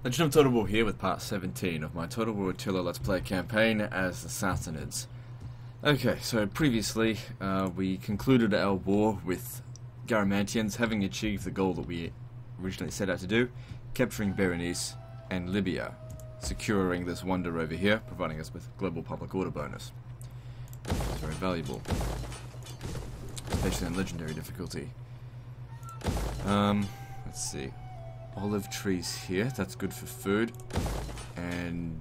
Legend of Total War here with part 17 of my Total War Attila Let's Play campaign as the Sassanids. Okay, so previously we concluded our war with Garamantians, having achieved the goal that we originally set out to do, capturing Berenice and Libya, securing this wonder over here, providing us with global public order bonus. It's very valuable, especially in legendary difficulty. Let's see. Olive trees here, that's good for food. And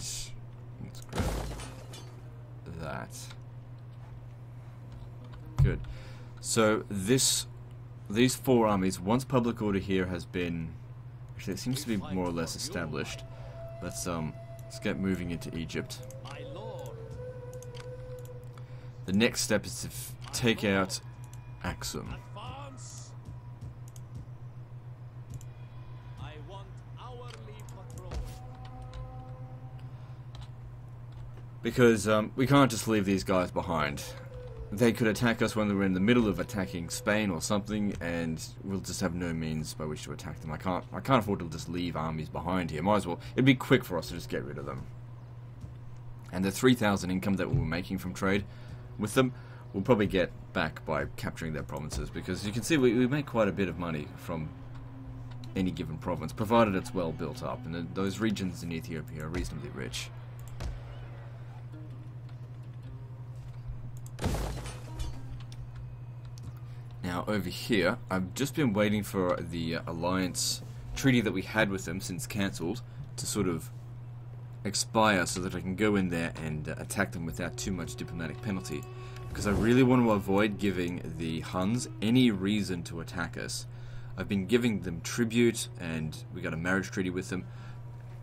let's grab that. Good. So these four armies, once public order here has been, actually it seems to be more or less established. Let's get moving into Egypt. The next step is to take out Axum. Because we can't just leave these guys behind. They could attack us when we're in the middle of attacking Spain or something, and we'll just have no means by which to attack them. I can't afford to just leave armies behind here. Might as well. It'd be quick for us to just get rid of them. And the 3,000 income that we were making from trade with them, we'll probably get back by capturing their provinces, because you can see we make quite a bit of money from any given province, provided it's well built up, and those regions in Ethiopia are reasonably rich. Now over here, I've just been waiting for the alliance treaty that we had with them, since cancelled, to sort of expire so that I can go in there and attack them without too much diplomatic penalty. Because I really want to avoid giving the Huns any reason to attack us. I've been giving them tribute, and we got a marriage treaty with them.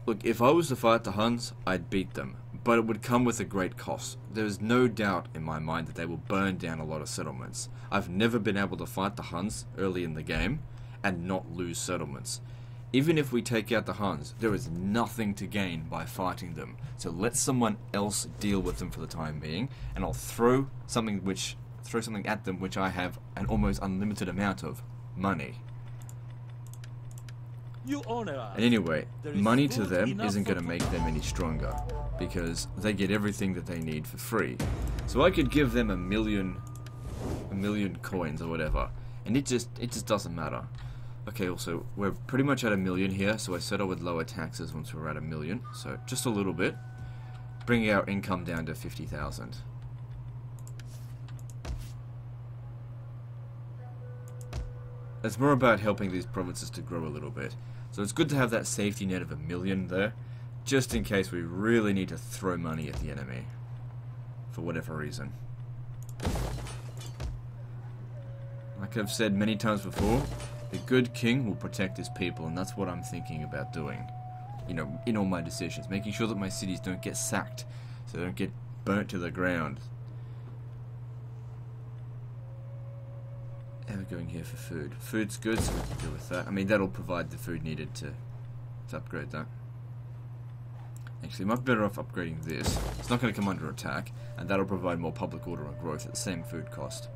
Look, if I was to fight the Huns, I'd beat them, but it would come with a great cost. There's no doubt in my mind that they will burn down a lot of settlements. I've never been able to fight the Huns early in the game and not lose settlements. Even if we take out the Huns, there is nothing to gain by fighting them. So let someone else deal with them for the time being, and I'll throw something at them which I have an almost unlimited amount of: money. And anyway, money to them isn't going to make them any stronger, because they get everything that they need for free. So I could give them a million coins or whatever, and it just doesn't matter. Okay, also, we're pretty much at 1,000,000 here, so I said I would lower taxes once we're at 1,000,000, so just a little bit, bringing our income down to 50,000. It's more about helping these provinces to grow a little bit. So it's good to have that safety net of 1,000,000 there, just in case we really need to throw money at the enemy, for whatever reason. Like I've said many times before, the good king will protect his people, and that's what I'm thinking about doing. You know, in all my decisions, making sure that my cities don't get sacked, so they don't get burnt to the ground. How are we going here for food? Food's good, so we can deal with that. I mean, that'll provide the food needed to upgrade that. Actually, much better off upgrading this. It's not going to come under attack, and that'll provide more public order and growth at the same food cost.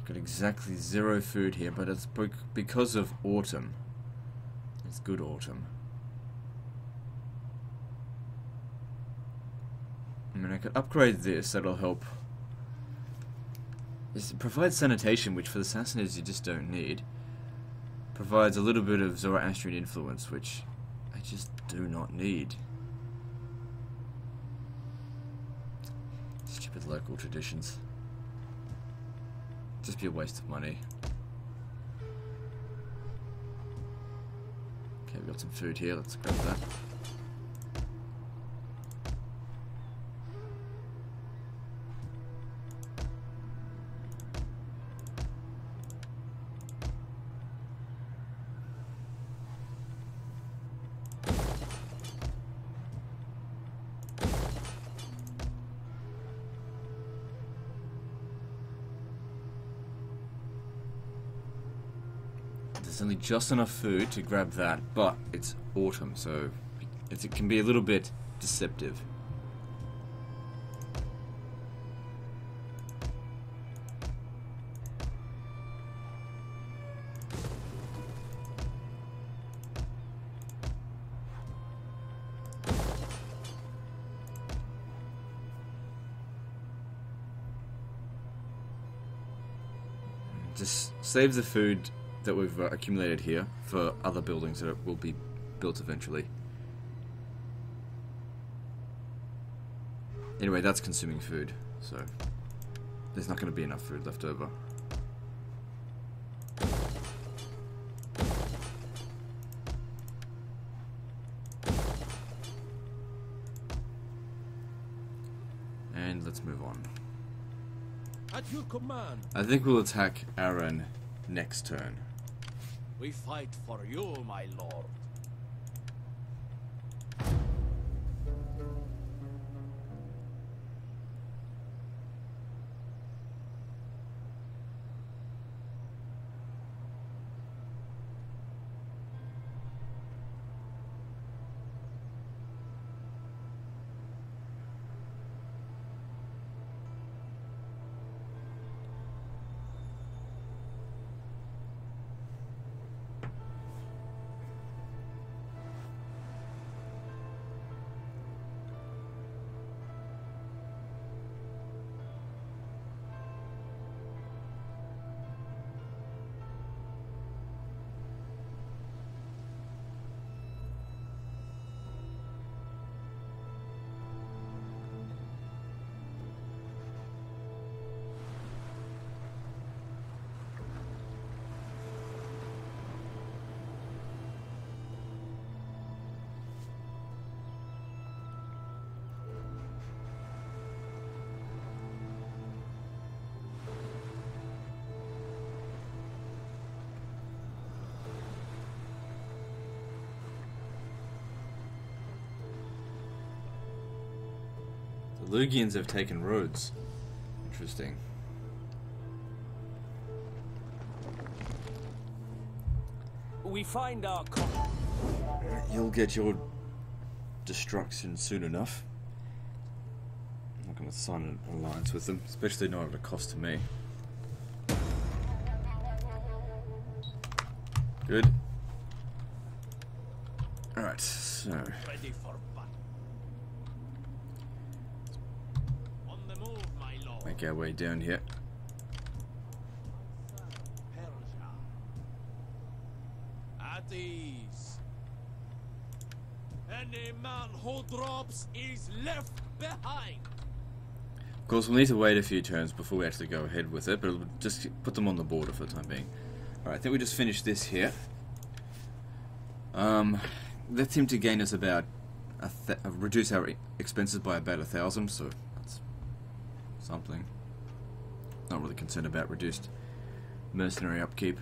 Got exactly 0 food here, but it's because of autumn. It's good autumn. I mean, I could upgrade this, that'll help. It provides sanitation, which for the Sassanids you just don't need. Provides a little bit of Zoroastrian influence, which I just do not need. Stupid local traditions. Just be a waste of money. Okay, we've got some food here, let's grab that. There's only just enough food to grab that, but it's autumn, so it can be a little bit deceptive. Just save the food that we've accumulated here for other buildings that will be built eventually. Anyway, that's consuming food, so there's not going to be enough food left over. And let's move on. At your command. I think we'll attack Aaron next turn. We fight for you, my lord. The Lugians have taken Rhodes. Interesting. We find our You'll get your destruction soon enough. I'm not going to sign an alliance with them, especially not at a cost to me. Good. Alright, so ready for battle. On the move, my lord. make our way down here. Persia. At ease. Any man who drops is left behind. Of course, we'll need to wait a few turns before we actually go ahead with it, but it'll just put them on the border for the time being. Alright, I think we just finished this here. That seemed to gain us about reduce our expenses by about 1,000, so that's something. Not really concerned about reduced mercenary upkeep.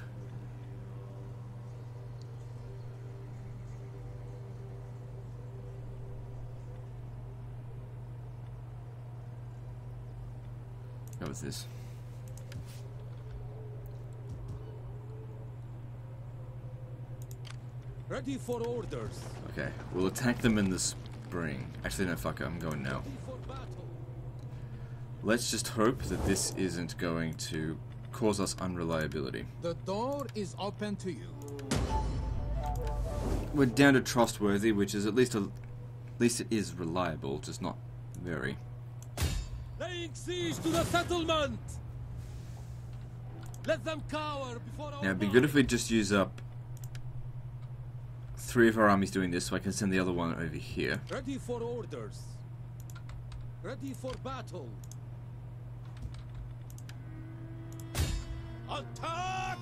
What was this? Ready for orders. Okay, we'll attack them in the spring. Actually, no, fuck it, I'm going now. Ready for battle. Let's just hope that this isn't going to cause us unreliability. The door is open to you. We're down to trustworthy, which is at least it is reliable, just not very. Laying siege to the settlement. Let them cower before our Now, it'd be good if we just use up 3 of our armies doing this, so I can send the other one over here. Ready for orders. Ready for battle. Attack!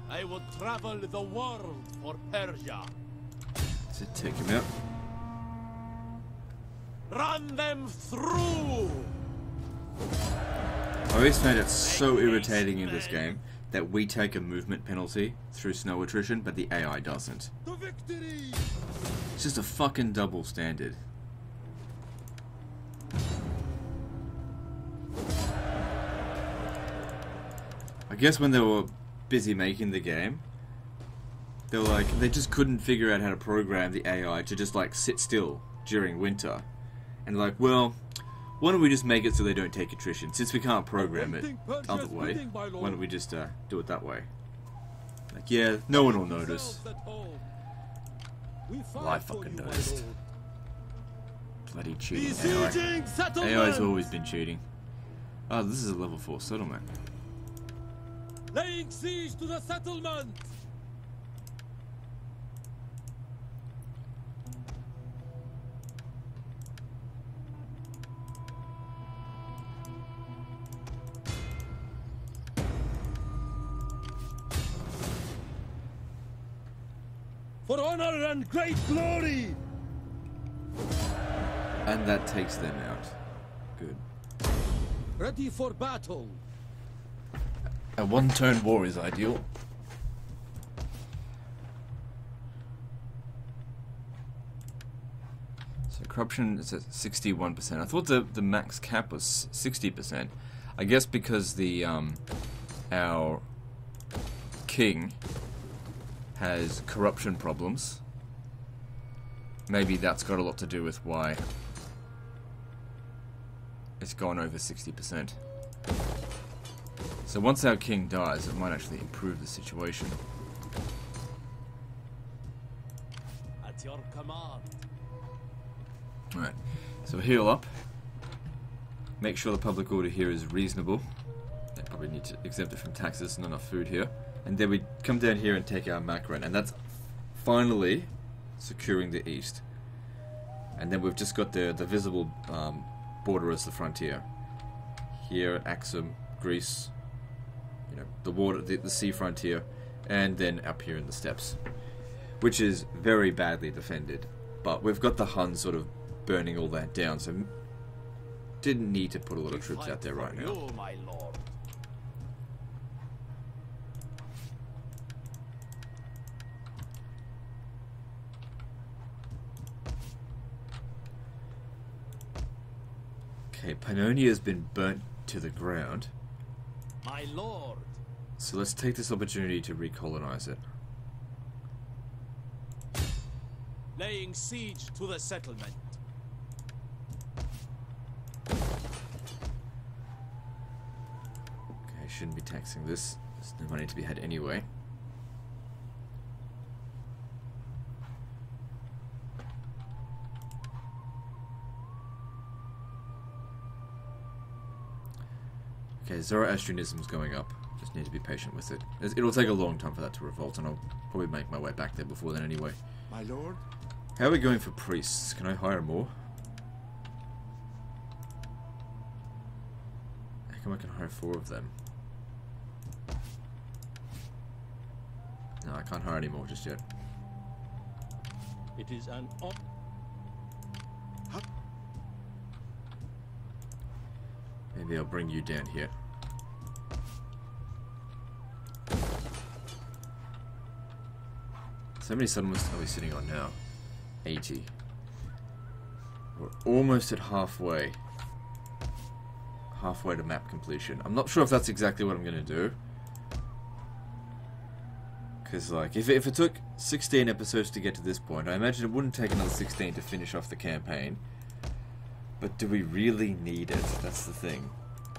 I will travel the world for Persia. So take him out. Run them through! I always found it so irritating in this game that we take a movement penalty through snow attrition, but the AI doesn't. To victory! It's just a fucking double standard. I guess when they were busy making the game, They were like, they just couldn't figure out how to program the AI to just like sit still during winter. And they're like, well, why don't we just make it so they don't take attrition? Since we can't program it the other way, why don't we just do it that way? Like, yeah, no one will notice. Well, I fucking noticed. Bloody cheating AI. AI's always been cheating. Oh, this is a level 4 settlement. Laying siege to the settlement! For honor and great glory! And that takes them out. Good. Ready for battle! A one-turn war is ideal. So corruption is at 61%. I thought the max cap was 60%. I guess because the our king has corruption problems. Maybe that's got a lot to do with why it's gone over 60%. So once our king dies, it might actually improve the situation. At your command. Alright, so heal up. Make sure the public order here is reasonable. They probably need to exempt it from taxes, not enough food here. And then we come down here and take our macron, and that's finally securing the east. And then we've just got the visible border as the frontier. Here, Axum, Greece, you know, the water, the sea frontier, and then up here in the steppes, which is very badly defended. But we've got the huns sort of burning all that down, so didn't need to put a lot of troops out there right now. You, my lord. Okay, Pannonia has been burnt to the ground. My lord. So let's take this opportunity to recolonize it. Laying siege to the settlement. Okay, shouldn't be taxing this. There's no money to be had anyway. Okay, Zoroastrianism's going up. Just need to be patient with it. It'll take a long time for that to revolt, and I'll probably make my way back there before then anyway. My lord? How are we going for priests? Can I hire more? How come I can hire 4 of them? No, I can't hire any more just yet. It is an Maybe I'll bring you down here. So many settlements are we sitting on now? 80. We're almost at halfway. Halfway to map completion. I'm not sure if that's exactly what I'm going to do. Because, like, if it took 16 episodes to get to this point, I imagine it wouldn't take another 16 to finish off the campaign. But do we really need it? That's the thing.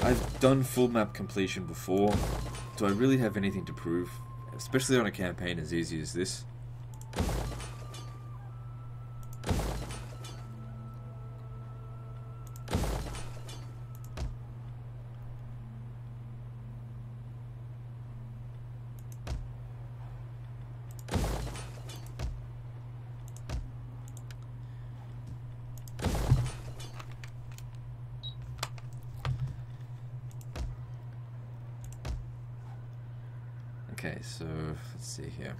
I've done full map completion before. Do I really have anything to prove? Especially on a campaign as easy as this. Okay, so let's see here.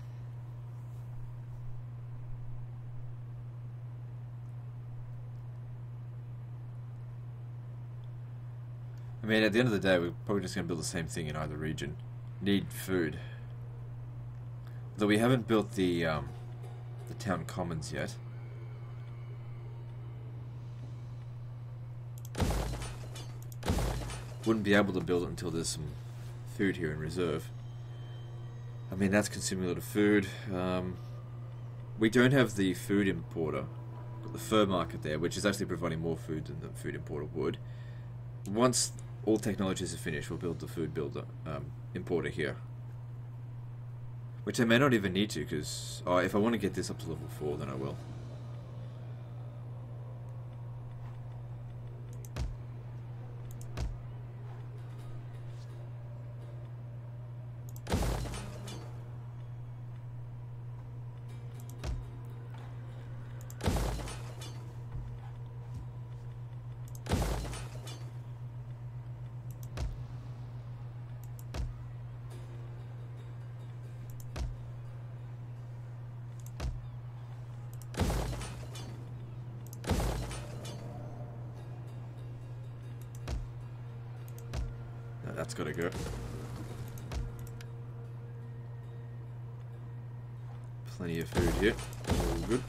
I mean, at the end of the day, we're probably just going to build the same thing in either region. Need food. Though we haven't built the town commons yet. Wouldn't be able to build it until there's some food here in reserve. I mean, that's consuming a lot of food. We don't have the food importer. Got the fur market there, which is actually providing more food than the food importer would. Once all technologies are finished, we'll build the food builder importer here. Which I may not even need to, because if I want to get this up to level 4, then I will. That's gotta go. Plenty of food here. All good.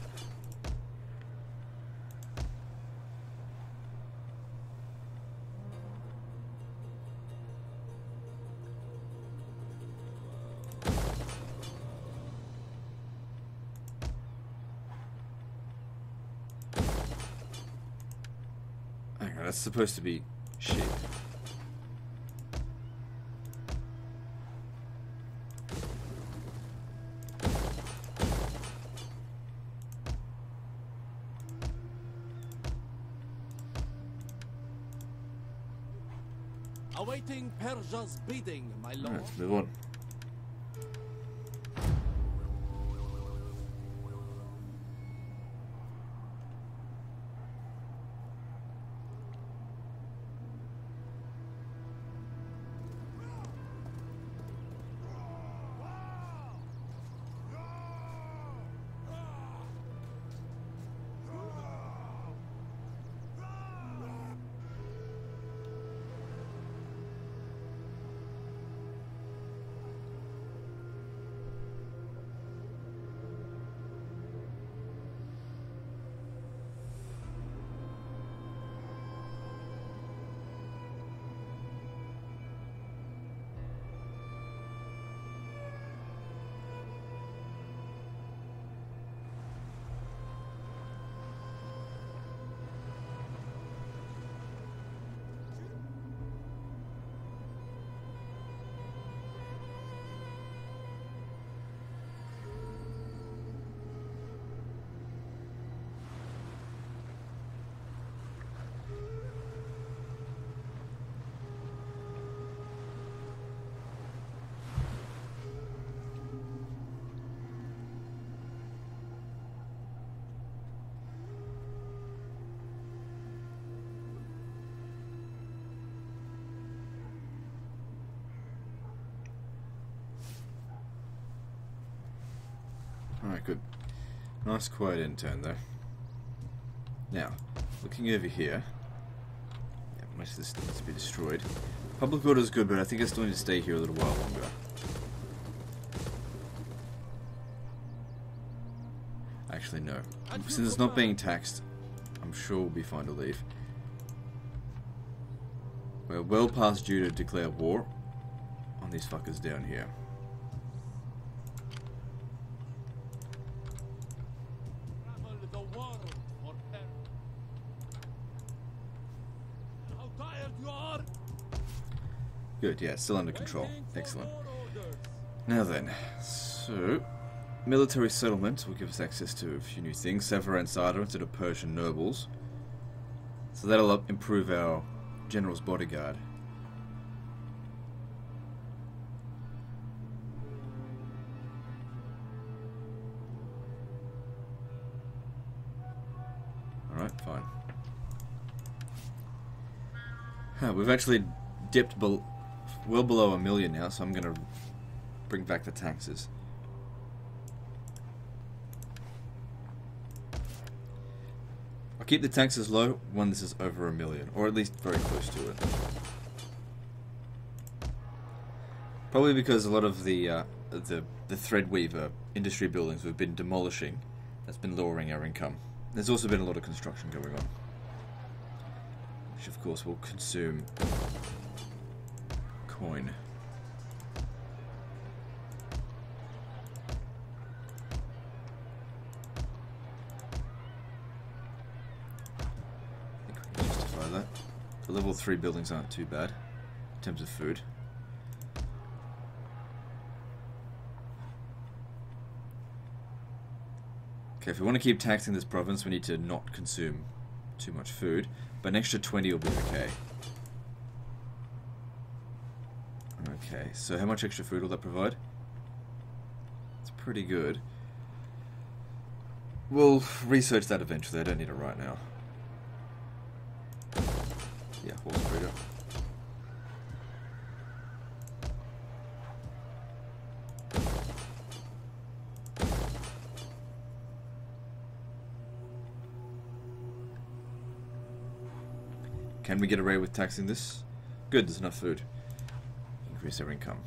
Hang on, that's supposed to be sheep. Awaiting Persia's bidding, my lord. Let's move on. Alright, good. Nice quiet intern though. Now, looking over here. Yeah, most of this needs to be destroyed. Public order is good, but I think I still need to stay here a little while longer. Actually, no. Since it's not being taxed, I'm sure we'll be fine to leave. We're well past due to declare war on these fuckers down here. Travel the world for Persia. How tired you are? Good, yeah, still under control. Waiting for Excellent. more orders. Now then, so military settlement will give us access to a few new things. Sever and Sada instead of Persian nobles. So that'll improve our general's bodyguard. Alright, fine. We've actually dipped well below 1 million now, so I'm going to bring back the taxes. I'll keep the taxes low when this is over 1 million, or at least very close to it. Probably because a lot of the Threadweaver industry buildings we've been demolishing, that's been lowering our income. There's also been a lot of construction going on, which of course will consume coin. The level 3 buildings aren't too bad in terms of food. Okay, if we want to keep taxing this province, we need to not consume too much food, but an extra 20 will be okay. Okay, so how much extra food will that provide? It's pretty good. We'll research that eventually, I don't need it right now. Yeah, horse breeder. Can we get away with taxing this? Good, there's enough food. Increase their income.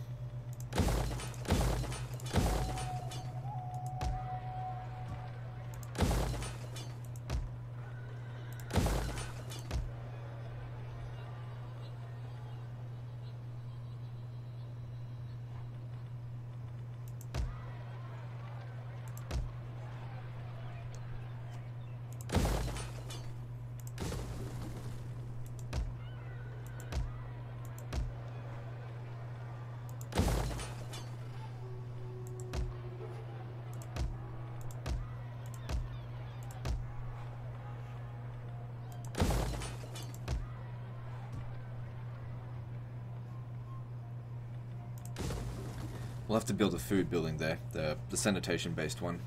We'll have to build a food building there, the sanitation-based one.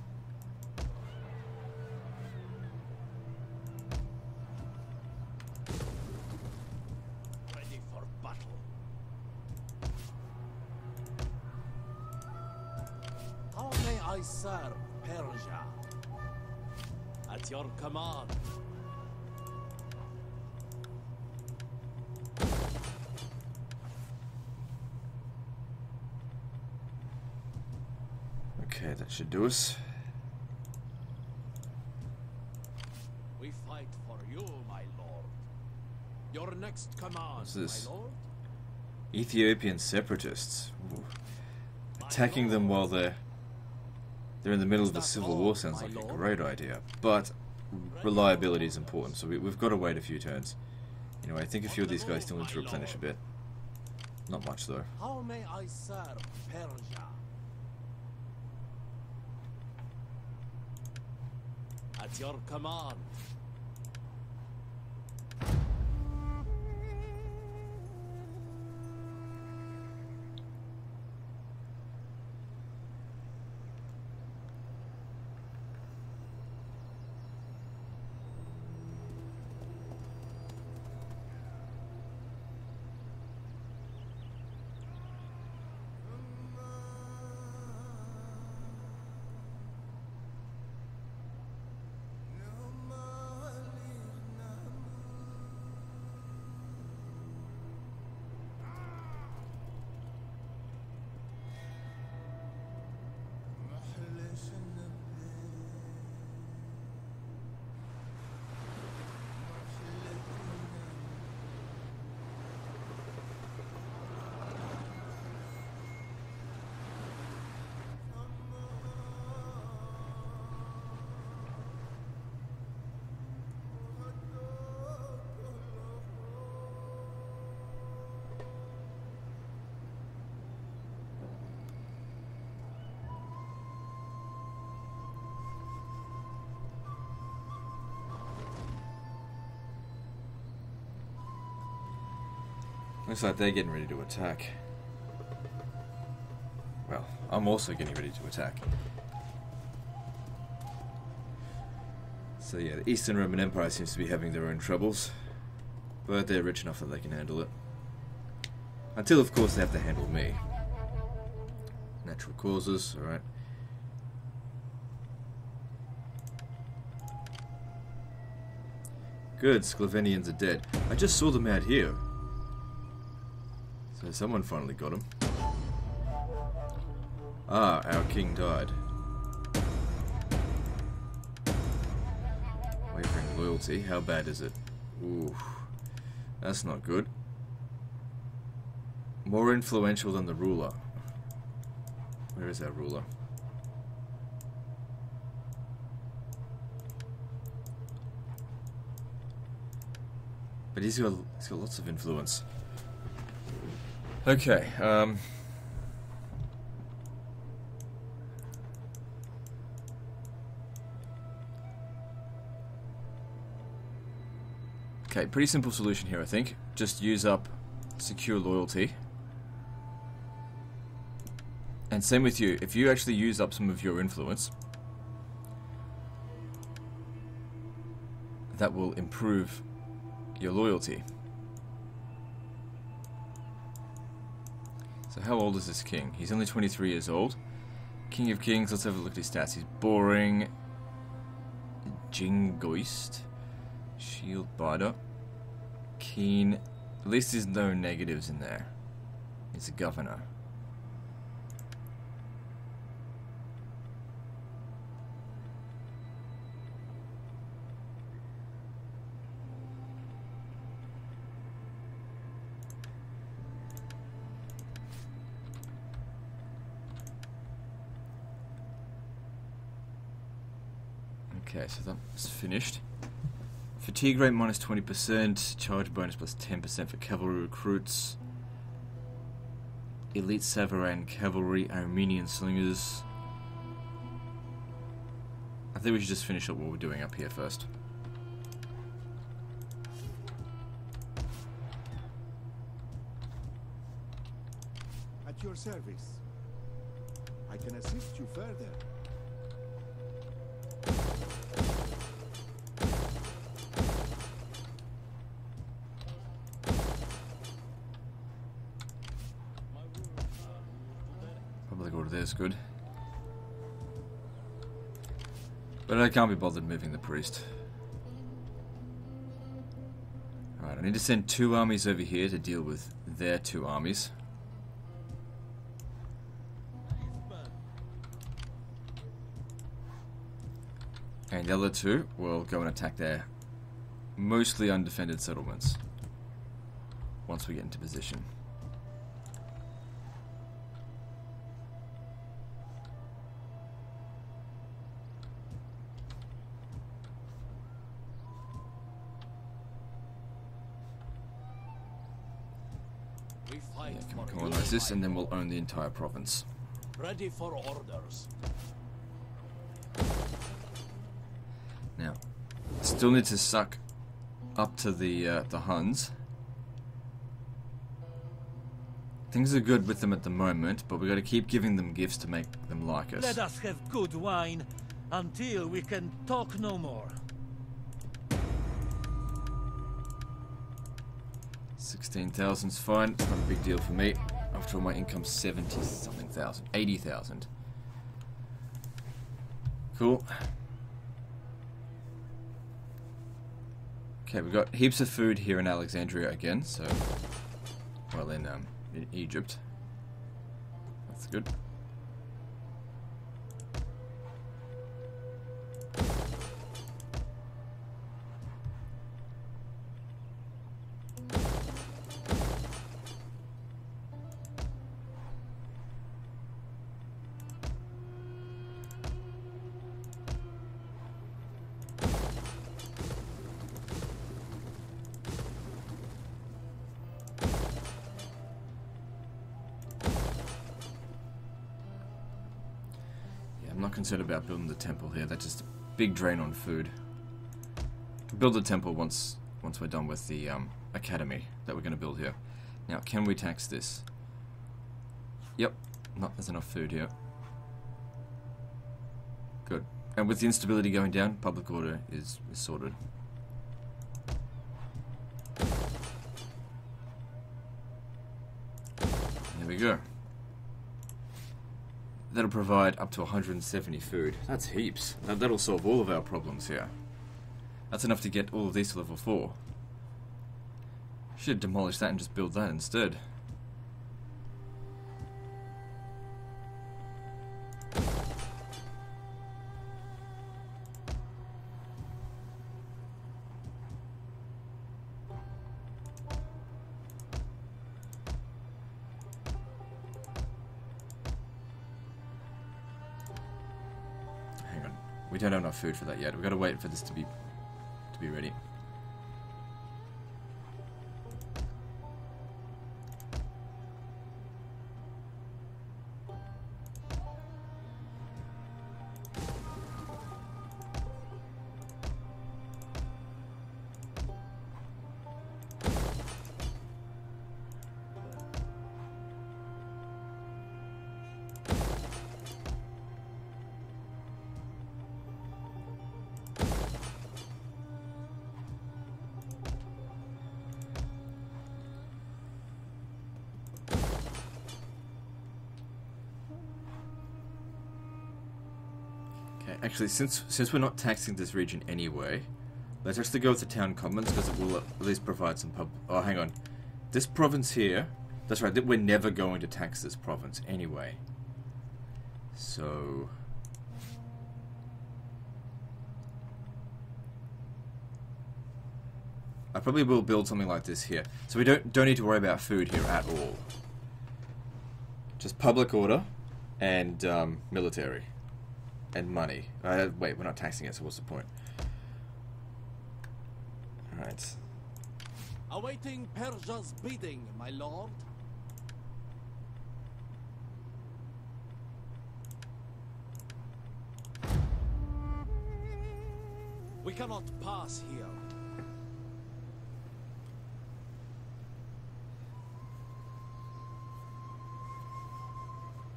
Ready for battle. How may I serve Persia? At your command. Okay, that should do us. We fight for you, my lord. Your next command, What's this? my lord. Ethiopian separatists. Ooh. Attacking them while they're in the middle of the civil war sounds like a great idea, but reliability is important, so we've got to wait a few turns. Anyway, I think a few of these guys still need to replenish a bit. Not much though. How may I serve Persia? At your command. Looks like they're getting ready to attack. Well, I'm also getting ready to attack. So yeah, the Eastern Roman Empire seems to be having their own troubles, but they're rich enough that they can handle it. Until, of course, they have to handle me. Natural causes, alright. Good, Sclavenians are dead. I just saw them out here. So someone finally got him. Ah, our king died. Wavering loyalty, how bad is it? Ooh, that's not good. More influential than the ruler. Where is our ruler? But he's got lots of influence. Okay, okay, pretty simple solution here, I think. Just use up secure loyalty. And same with you. If you actually use up some of your influence, that will improve your loyalty. So how old is this king? He's only 23 years old. King of Kings, let's have a look at his stats. He's boring. Jingoist. Shield Biter. Keen. At least there's no negatives in there. He's a governor. Okay, so that's finished. Fatigue rate minus 20%, charge bonus plus 10% for cavalry recruits, elite Savaran cavalry, Armenian slingers. I think we should just finish up what we're doing up here first. At your service. I can assist you further. Public order there's good. But I can't be bothered moving the priest. Alright, I need to send 2 armies over here to deal with their 2 armies. And the other 2 will go and attack their mostly undefended settlements once we get into position. Yeah, can we colonize this and then we'll own the entire province. Ready for orders. Now, still need to suck up to the Huns. Things are good with them at the moment, but we got to keep giving them gifts to make them like us. Let us have good wine until we can talk no more. 16,000's fine. It's not a big deal for me. After all, my income's 70-something thousand. 80,000. Cool. Okay, we've got heaps of food here in Alexandria again, so... Well, in Egypt. That's good. I'm not concerned about building the temple here. That's just a big drain on food. Build the temple once we're done with the academy that we're going to build here. Now, can we tax this? Yep. Not there's enough food here. Good. And with the instability going down, public order is sorted. There we go. That'll provide up to 170 food. That's heaps. That'll solve all of our problems here. That's enough to get all of these to level 4. Should demolish that and just build that instead. We don't have enough food for that yet. We've got to wait for this to be ready. Actually, since we're not taxing this region anyway, let's actually go with the town commons because it will at least provide some pub. Oh, hang on, this province here. That's right. We're never going to tax this province anyway. So. I probably will build something like this here, so we don't need to worry about food here at all. Just public order, and military, and money. Wait, we're not taxing it, so what's the point? All right. Awaiting Persia's bidding, my lord. We cannot pass here.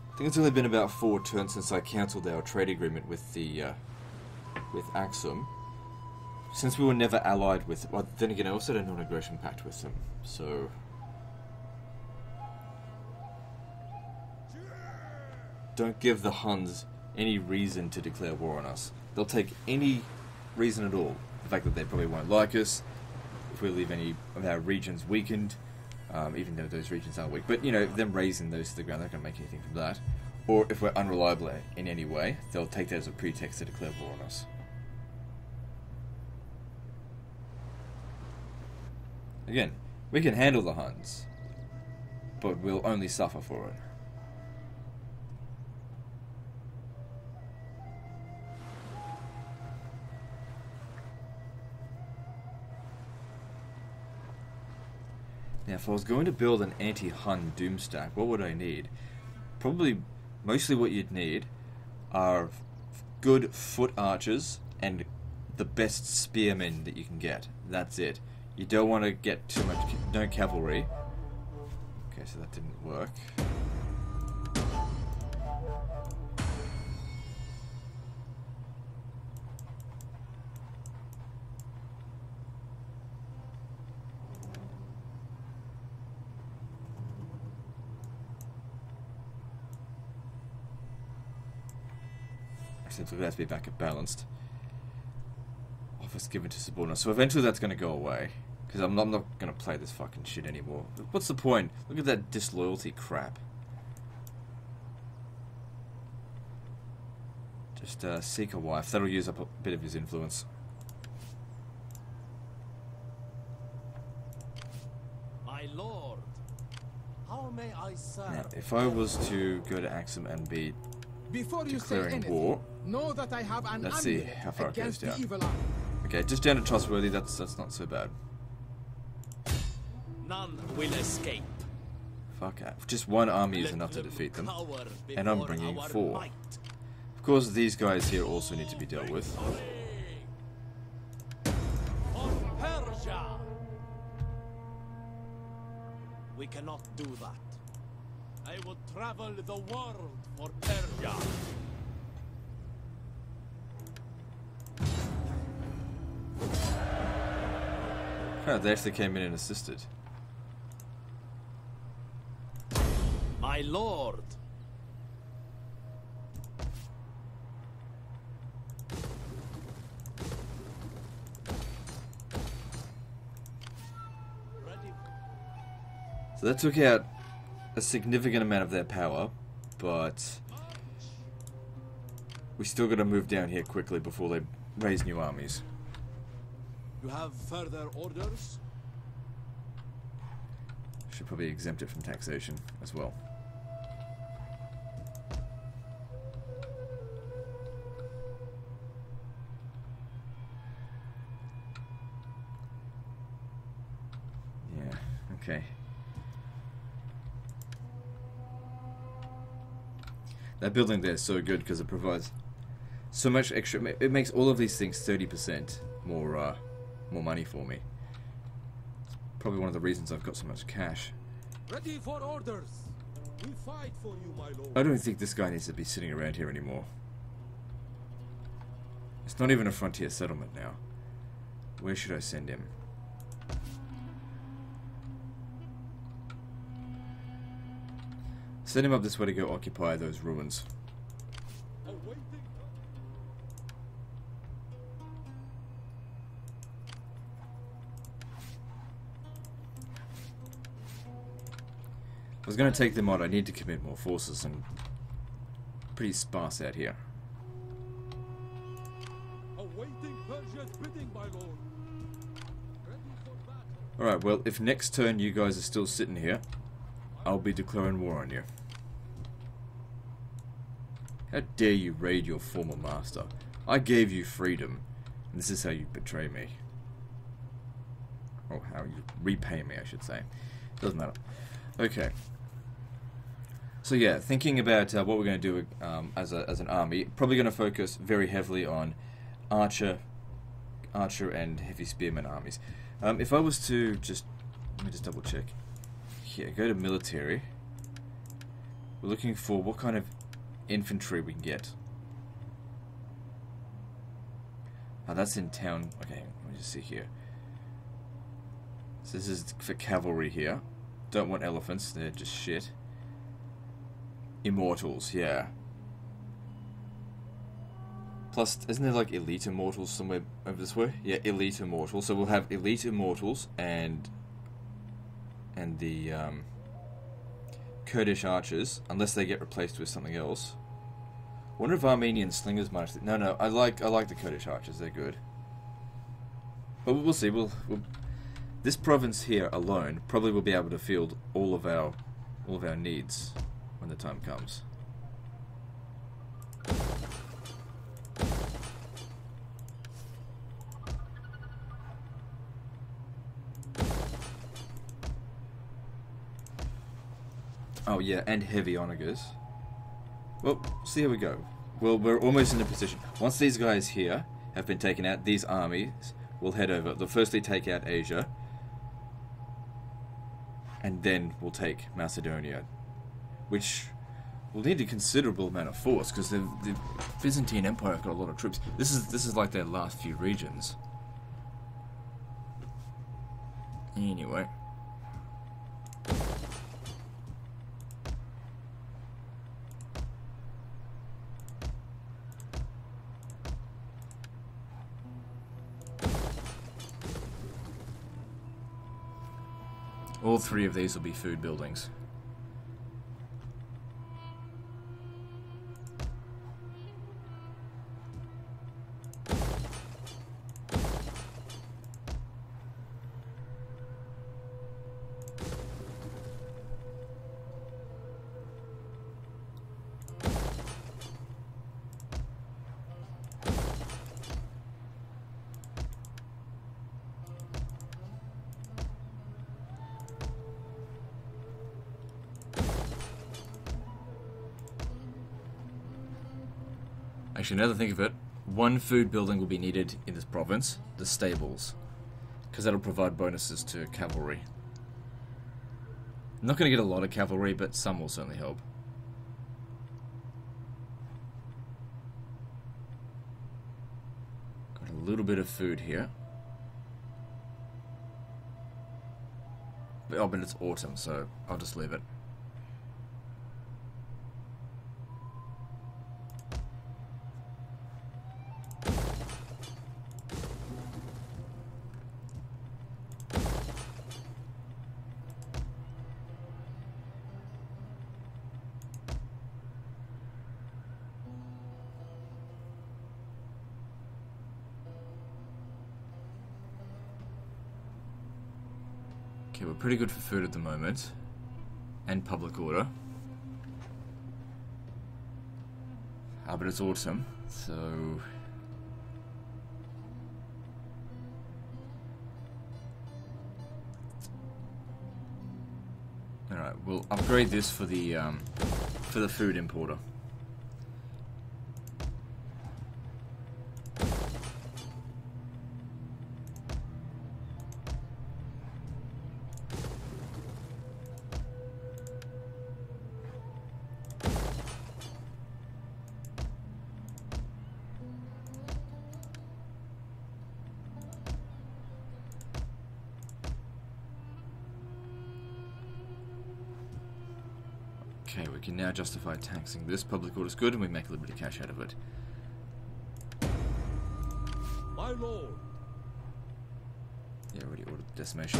I think it's only been about 4 turns since I cancelled our trade agreement with with Axum. Since we were never allied with, well, then again, I also had a non-aggression pact with them, so. Don't give the Huns any reason to declare war on us. They'll take any reason at all. The fact that they probably won't like us, if we leave any of our regions weakened. Even though those regions are weak. But, you know, them raising those to the ground, they're not going to make anything from that. Or if we're unreliable in any way, they'll take that as a pretext to declare war on us. Again, we can handle the Huns, but we'll only suffer for it. Now, if I was going to build an anti-Hun doomstack, what would I need? Probably, mostly what you'd need are good foot archers and the best spearmen that you can get. That's it. You don't want to get too much, no cavalry. Okay, so that didn't work. Seems like it has to be back at balanced. Office given to subordinates. So eventually that's going to go away. Because I'm not going to play this fucking shit anymore. What's the point? Look at that disloyalty crap. Just seek a wife. That'll use up a bit of his influence. My lord, how may I serve? Now, if I was to go to Axum and be Before you say declaring anything, war, know that I have an let's see amulet how far it goes against the down. evil eye. Okay, just down to trustworthy. That's not so bad. None will escape. Fuck out. Just one army is Let enough to them defeat them, cower and I'm before bringing our 4. might. Of course, these guys here also need to be dealt with. For Persia! We cannot do that. I would travel the world for Persia. Oh, they actually came in and assisted. My lord! So that took out a significant amount of their power, but we still got to move down here quickly before they raise new armies. You have further orders? Should probably exempt it from taxation as well. Yeah, okay. That building there is so good because it provides so much extra. It makes all of these things 30% more money for me. It's probably one of the reasons I've got so much cash. Ready for orders. We fight for you, my lord. I don't think this guy needs to be sitting around here anymore. It's not even a frontier settlement now. Where should I send him? Send him up this way to go occupy those ruins. I was going to take them on. I need to commit more forces, and pretty sparse out here. Awaiting Persia's bidding, my lord. Ready for battle. Alright, well, if next turn you guys are still sitting here, I'll be declaring war on you. How dare you raid your former master? I gave you freedom, and this is how you betray me. Or how you repay me, I should say. Doesn't matter. Okay. So yeah, thinking about what we're going to do as an army, probably going to focus very heavily on archer and heavy spearman armies. If I was to just, let me just double check. Here, go to military. We're looking for what kind of infantry we can get. Oh, that's in town. Okay, let me just see here. So this is for cavalry here. Don't want elephants, they're just shit. Immortals, yeah. Plus, isn't there like elite immortals somewhere over this way? Yeah, elite immortals. So we'll have elite immortals and the Kurdish archers, unless they get replaced with something else. Wonder if Armenian slingers might. No, I like the Kurdish archers. They're good. But we'll see. We'll this province here alone probably will be able to field all of our needs when the time comes. Oh yeah, and heavy onagers. Well, see how we go. Well, we're almost in a position. Once these guys here have been taken out, these armies will head over. They'll firstly take out Asia, and then we'll take Macedonia, which will need a considerable amount of force because the Byzantine Empire have got a lot of troops. This is like their last few regions. Anyway. All three of these will be food buildings. Actually, now that I think of it, one food building will be needed in this province, the stables, because that'll provide bonuses to cavalry. I'm not going to get a lot of cavalry, but some will certainly help. Got a little bit of food here. Oh, but it's autumn, so I'll just leave it. Okay, we're pretty good for food at the moment. And public order. Ah, but it's autumn, so... Alright, we'll upgrade this for the food importer. Okay, we can now justify taxing this. Public order's good, and we make a little bit of cash out of it. My lord. Yeah, already ordered the decimation.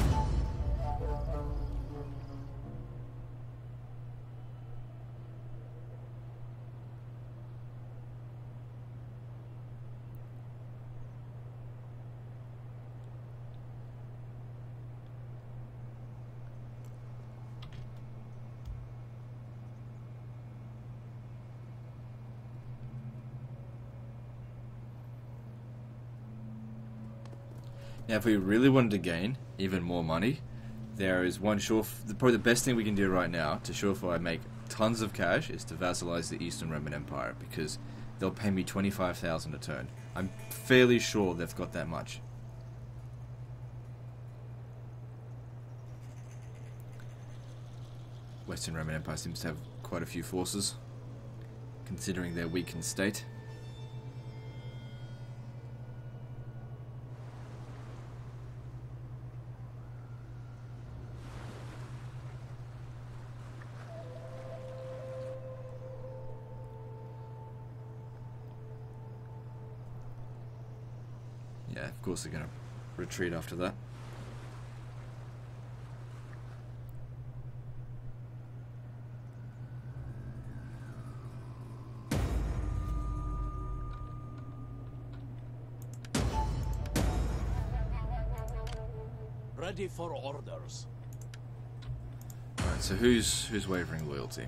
Now, if we really wanted to gain even more money, there is one probably the best thing we can do right now to surefire make tons of cash is to vassalize the Eastern Roman Empire, because they'll pay me 25,000 a turn. I'm fairly sure they've got that much. Western Roman Empire seems to have quite a few forces, considering their weakened state. Yeah, of course they're going to retreat after that. Ready for orders. Alright, so who's wavering loyalty?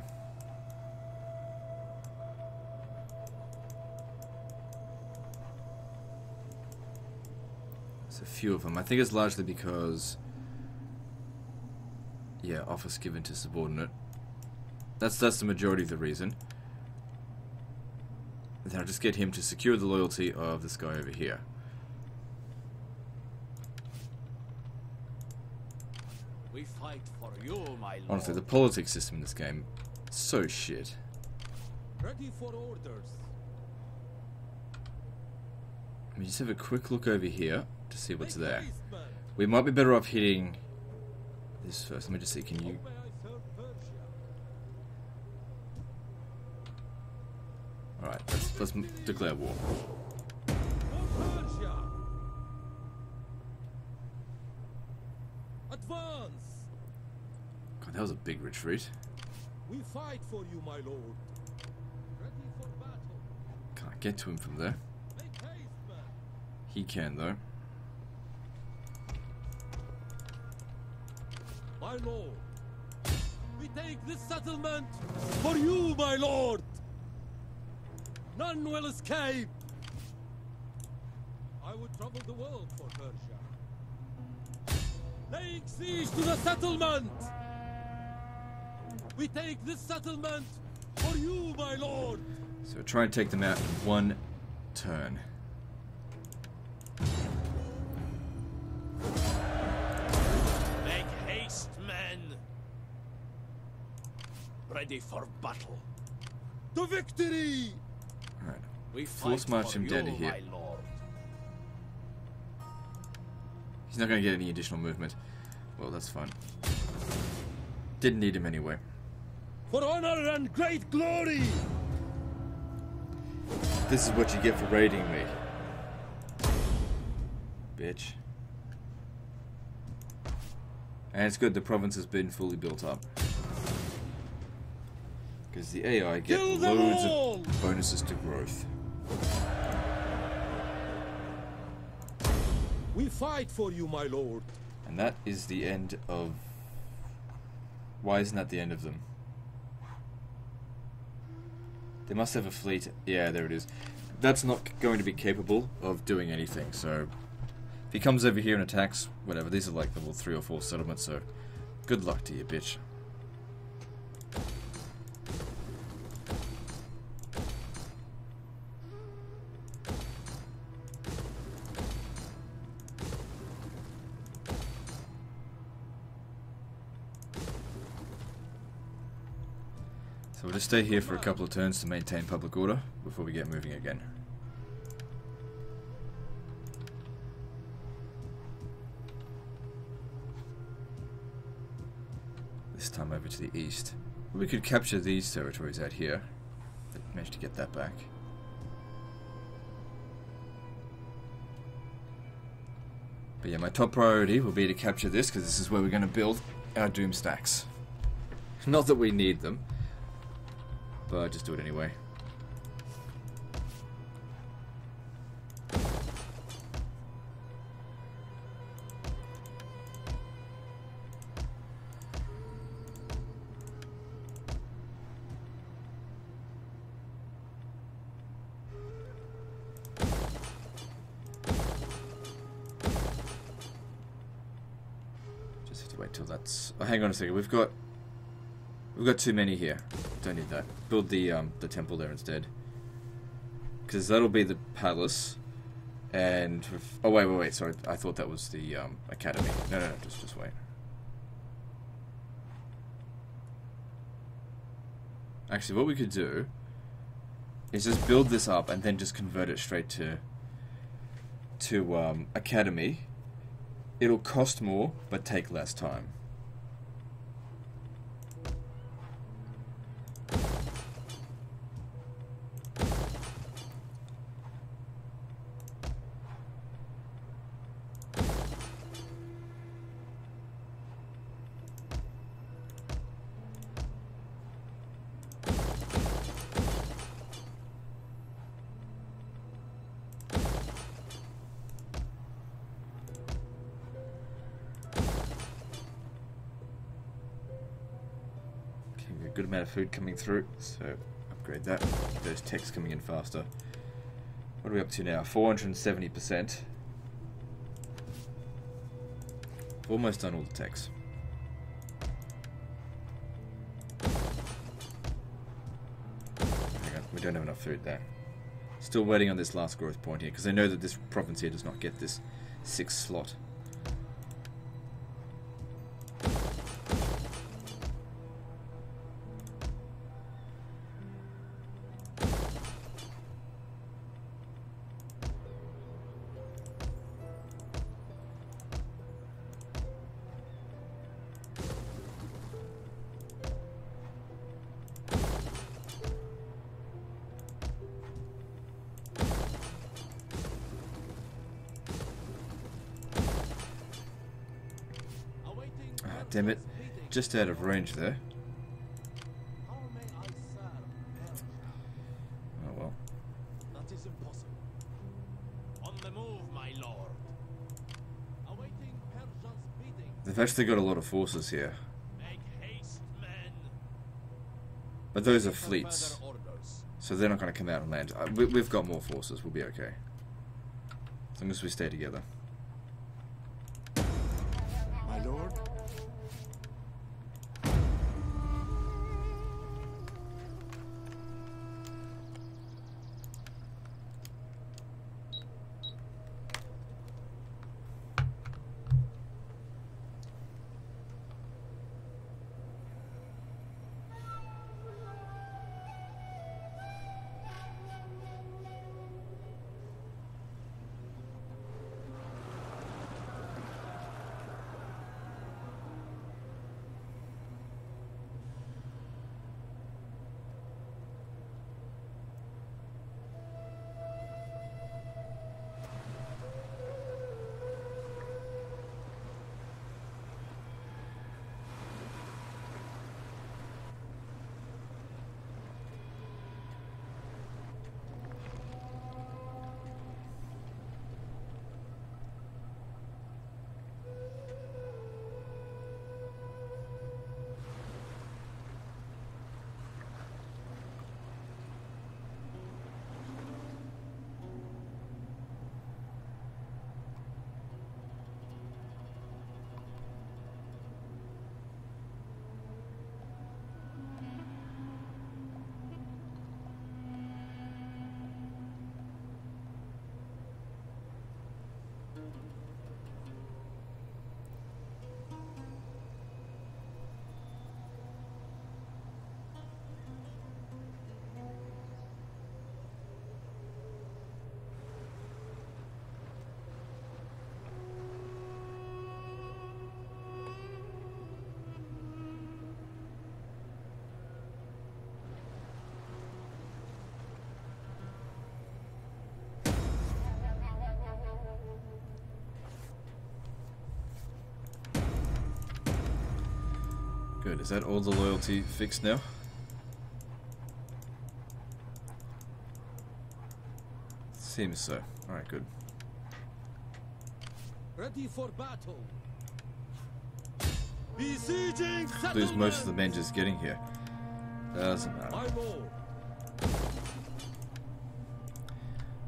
There's a few of them. I think it's largely because, yeah, office given to subordinate. That's the majority of the reason. And then I'll just get him to secure the loyalty of this guy over here. We fight for you, my lord. Honestly, the politics system in this game is so shit. Ready for orders. Let me just have a quick look over here to see what's Make there. haste, man. We might be better off hitting this first. Let me just see, can you... How may I serve Persia? Alright, let's declare war. For Persia. Advance. God, that was a big retreat. We fight for you, my lord. Ready for battle. Can't get to him from there. Make haste, man. He can, though. My lord. We take this settlement for you, my lord. None will escape. I would trouble the world for Persia. Laying siege to the settlement. We take this settlement for you, my lord. So try and take them out in one turn. Make haste, men. Ready for battle. To victory. Alright. We Force fight march for him you, down to here. my lord. He's not going to get any additional movement. Well, that's fine. Didn't need him anyway. For honor and great glory. This is what you get for raiding me. Bitch. And it's good the province has been fully built up. Because the AI get Kill them loads all! of bonuses to growth. We fight for you, my lord. And that is the end of... Why isn't that the end of them? They must have a fleet. Yeah, there it is. That's not going to be capable of doing anything, so... If he comes over here and attacks, whatever, these are like level 3 or 4 settlements, so... Good luck to you, bitch. So we'll just stay here for a couple of turns to maintain public order before we get moving again. This time over to the east. We could capture these territories out here. Managed to get that back. But yeah, my top priority will be to capture this, because this is where we're going to build our doom stacks. Not that we need them, but just do it anyway. to wait till that's... Oh, hang on a second. We've got too many here. Don't need that. Build the temple there instead. Because that'll be the palace. And... Oh, wait. Sorry. I thought that was the academy. No. Just wait. Actually, what we could do is just build this up and then just convert it straight to academy. It'll cost more, but take less time. Good amount of food coming through, so upgrade that. Get those techs coming in faster. What are we up to now? 470%. Almost done all the techs. Hang on, we don't have enough food there. Still waiting on this last growth point here, because I know that this province here does not get this 6th slot. Damn it, just out of range there. Oh well. That is impossible. On the move, my lord. Awaiting Persia's bidding. They've actually got a lot of forces here. Make haste, men. But those are For fleets, further orders. so they're not going to come out and land. We've got more forces, we'll be okay. As long as we stay together. My lord? Good, is that all the loyalty fixed now? Seems so. Alright, good. Ready for battle. Besieging Lose most of the settlement. men just getting here. Doesn't matter. My lord.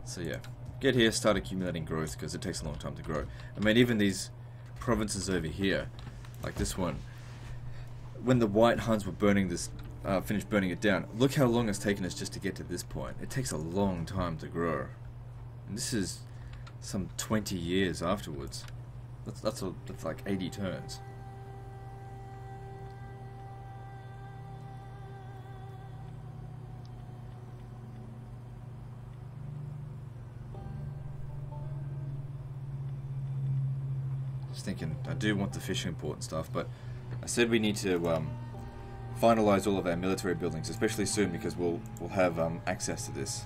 So yeah, get here, start accumulating growth, because it takes a long time to grow. I mean, even these provinces over here, like this one. When the white Huns were burning this, finished burning it down, look how long it's taken us just to get to this point. It takes a long time to grow. And this is some 20 years afterwards. That's like 80 turns. Just thinking, I do want the fishing port and stuff, but I said we need to finalize all of our military buildings, especially soon, because we'll have access to this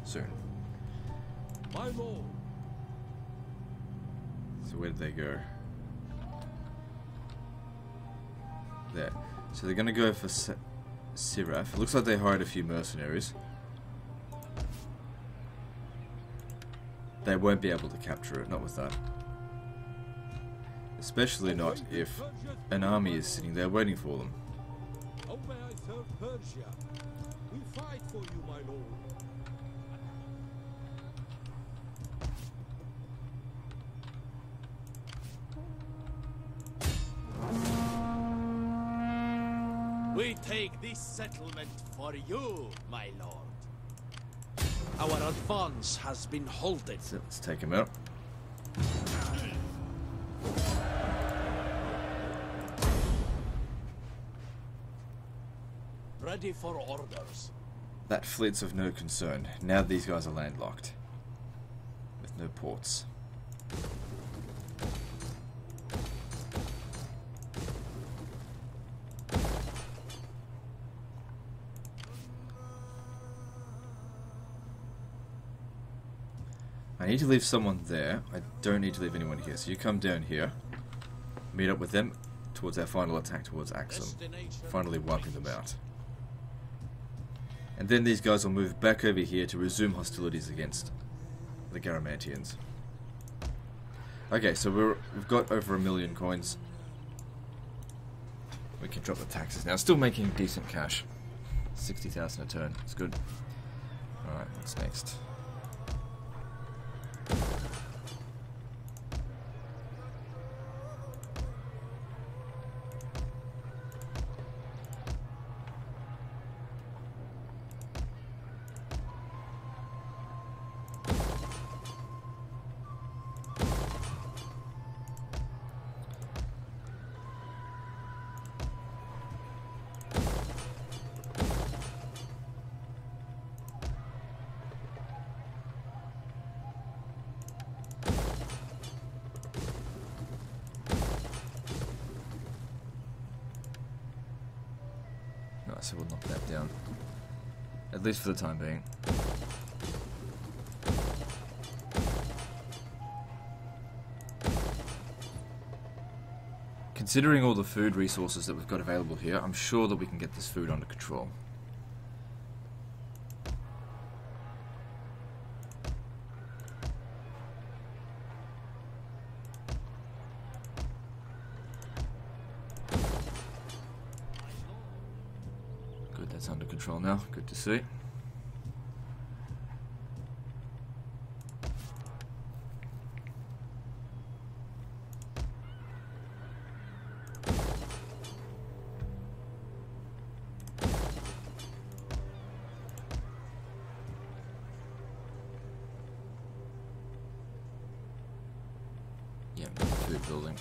soon. My lord. So where did they go? There. So they're gonna go for Siraf. Looks like they hired a few mercenaries. They won't be able to capture it, not with that. Especially not if an army is sitting there waiting for them. How may I serve Persia? We fight for you, my lord. We take this settlement for you, my lord. Our advance has been halted. So let's take him out. Ready for orders. That fleet's of no concern. Now these guys are landlocked. With no ports. I need to leave someone there. I don't need to leave anyone here. So you come down here. Meet up with them towards our final attack towards Axum. Finally wiping them out. And then these guys will move back over here to resume hostilities against the Garamantians. Okay, so we've got over 1 million coins. We can drop the taxes now. Still making decent cash. 60,000 a turn. It's good. Alright, what's next? So we'll knock that down. At least for the time being. Considering all the food resources that we've got available here, I'm sure that we can get this food under control. That's under control now. Good to see. Yeah, food building.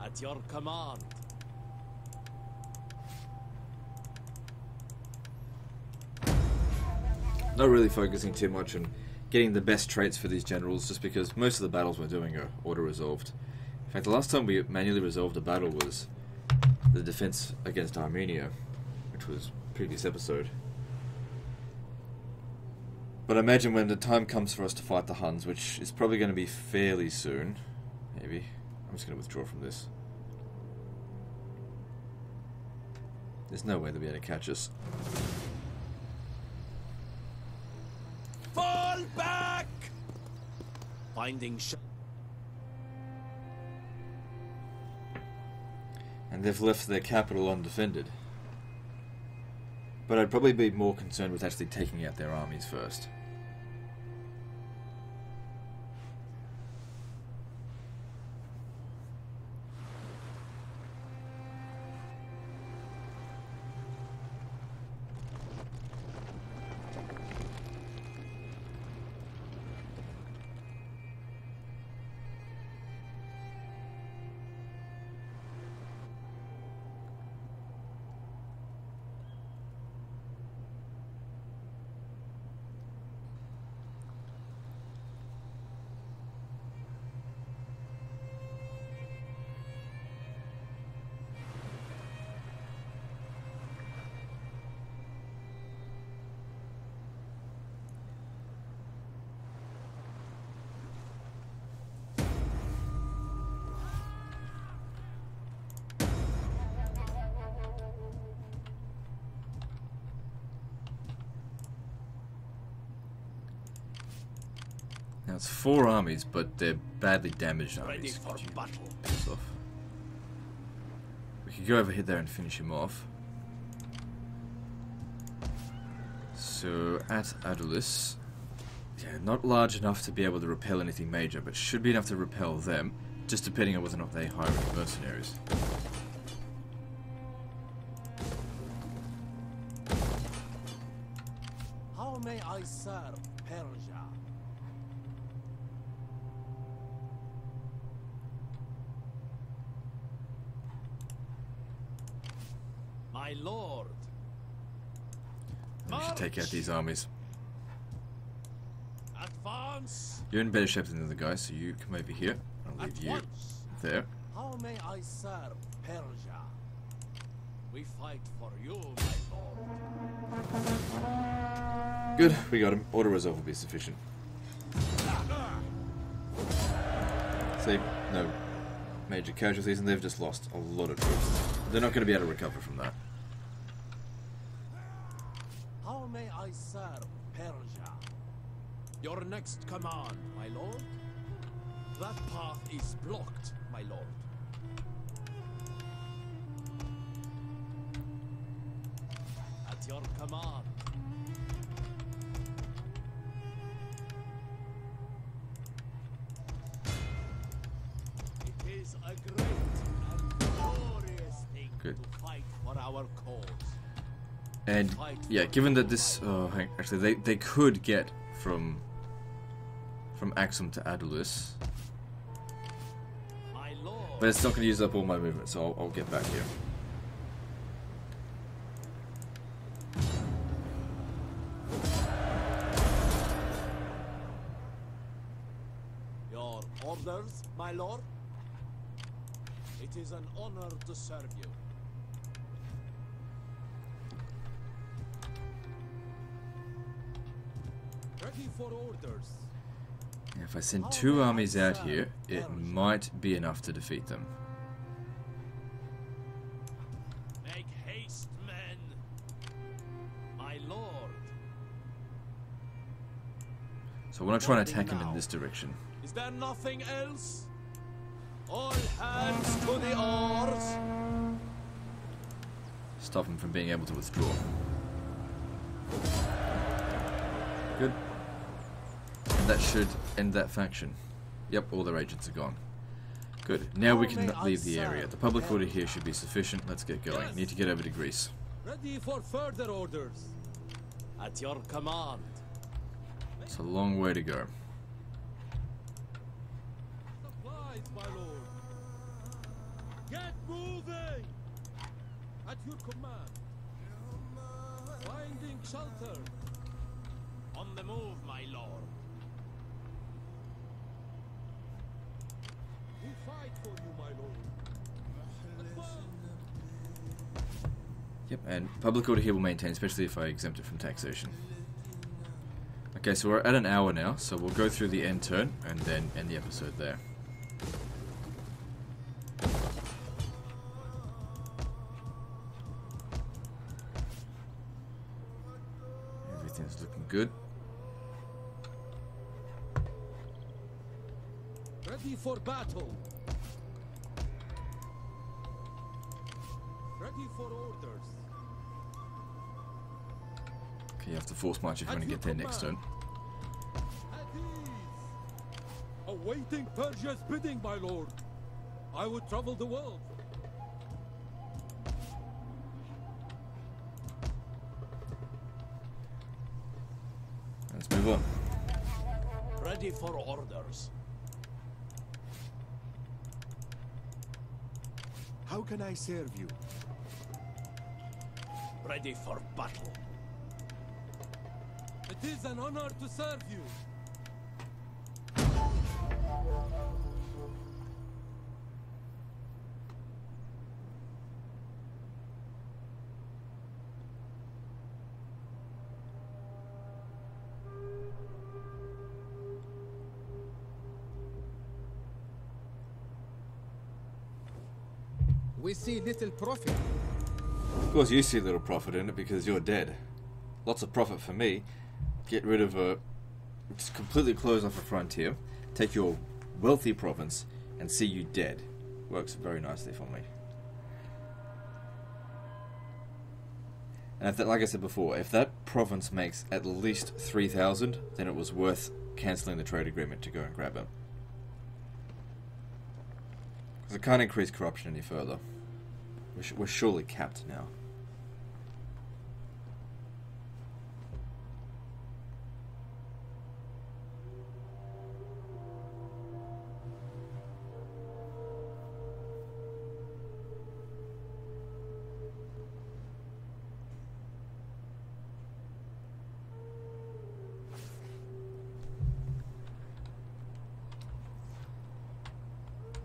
At your command. Not really focusing too much on getting the best traits for these generals, just because most of the battles we're doing are auto-resolved. In fact, the last time we manually resolved a battle was the defense against Armenia, which was previous episode. But I imagine when the time comes for us to fight the Huns, which is probably going to be fairly soon, maybe. I'm just going to withdraw from this. There's no way they'll be able to catch us. Fall back! Finding And they've left their capital undefended. But I'd probably be more concerned with actually taking out their armies first. Now it's 4 armies, but they're badly damaged ready armies. for battle. Piss off. We could go over here there and finish him off. So at Adulis, yeah, not large enough to be able to repel anything major, but should be enough to repel them, just depending on whether or not they hire any mercenaries. How may I serve Persia? My lord. We should take out these armies. Advance. You're in better shape than the other guys, so you come over here. I'll leave At you once. there. How may I serve Persia? We fight for you, my lord. Good, we got him. Auto resolve will be sufficient. See, no major casualties, and they've just lost a lot of troops. They're not going to be able to recover from that. How may I serve Persia? Your next command, my lord? That path is blocked, my lord. At your command. It is a great and glorious thing Good. to fight for our cause. And yeah, given that this, actually they could get from Axum to Adulis, My lord. but it's not going to use up all my movement, so I'll get back here. Your orders, my lord? It is an honor to serve you. Ready for orders. If I send 2 armies out here, it might be enough to defeat them. Make haste, men. My lord. So I want to try and attack him in this direction. Is there nothing else? All hands to the oars. Stop him from being able to withdraw. Good. And that should end that faction. Yep, all their agents are gone. Good. Now we can leave the area. The public order here should be sufficient. Let's get going. Need to get over to Greece. Ready for further orders. At your command. It's a long way to go. Supplies, my lord. Get moving. At your command. Finding shelter. On the move, my lord. We fight for you, my lord. Advance. Yep, and public order here will maintain, especially if I exempt it from taxation. Okay, so we're at an hour now, so we'll go through the end turn and then end the episode there. good. Ready for battle. Ready for orders. Okay, you have to force march if you want to get there next turn. At ease. Awaiting Persia's bidding, my lord. I would travel the world. Let's move on. Ready for orders. How can I serve you? Ready for battle. It is an honor to serve you. We see little profit. Of course, you see little profit in it because you're dead. Lots of profit for me. Get rid of just completely close off a frontier, take your wealthy province, and see you dead. Works very nicely for me. And if that, like I said before, if that province makes at least 3,000, then it was worth cancelling the trade agreement to go and grab him. Because it can't increase corruption any further. We're surely capped now.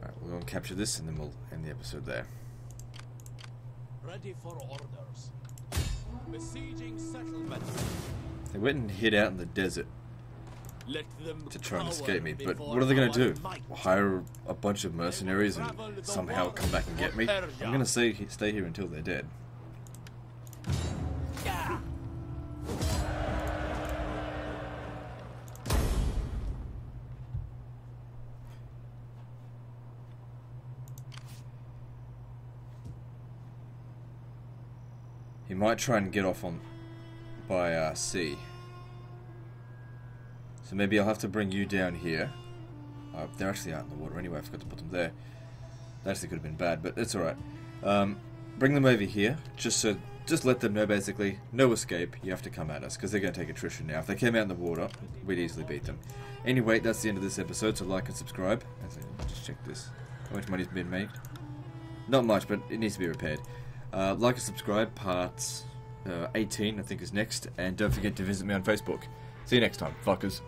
Alright, we'll go and capture this and then we'll end the episode there. Ready for orders. Besieging settlement. They went and hid out in the desert Let them to try and cower escape me, but before what are they going to our do? might. Hire a bunch of mercenaries and somehow come back and get me? I'm going to stay here until they're dead. Yeah. He might try and get off on by sea. So maybe I'll have to bring you down here. They're actually out in the water anyway, I forgot to put them there. That actually could have been bad, but it's alright. Bring them over here, just let them know basically, no escape, you have to come at us, because they're going to take attrition now. If they came out in the water, we'd easily beat them. Anyway, that's the end of this episode, so like and subscribe. Just check this. How much money's been made? Not much, but it needs to be repaired. Like and subscribe, part 18 I think is next, and don't forget to visit me on Facebook. See you next time, fuckers.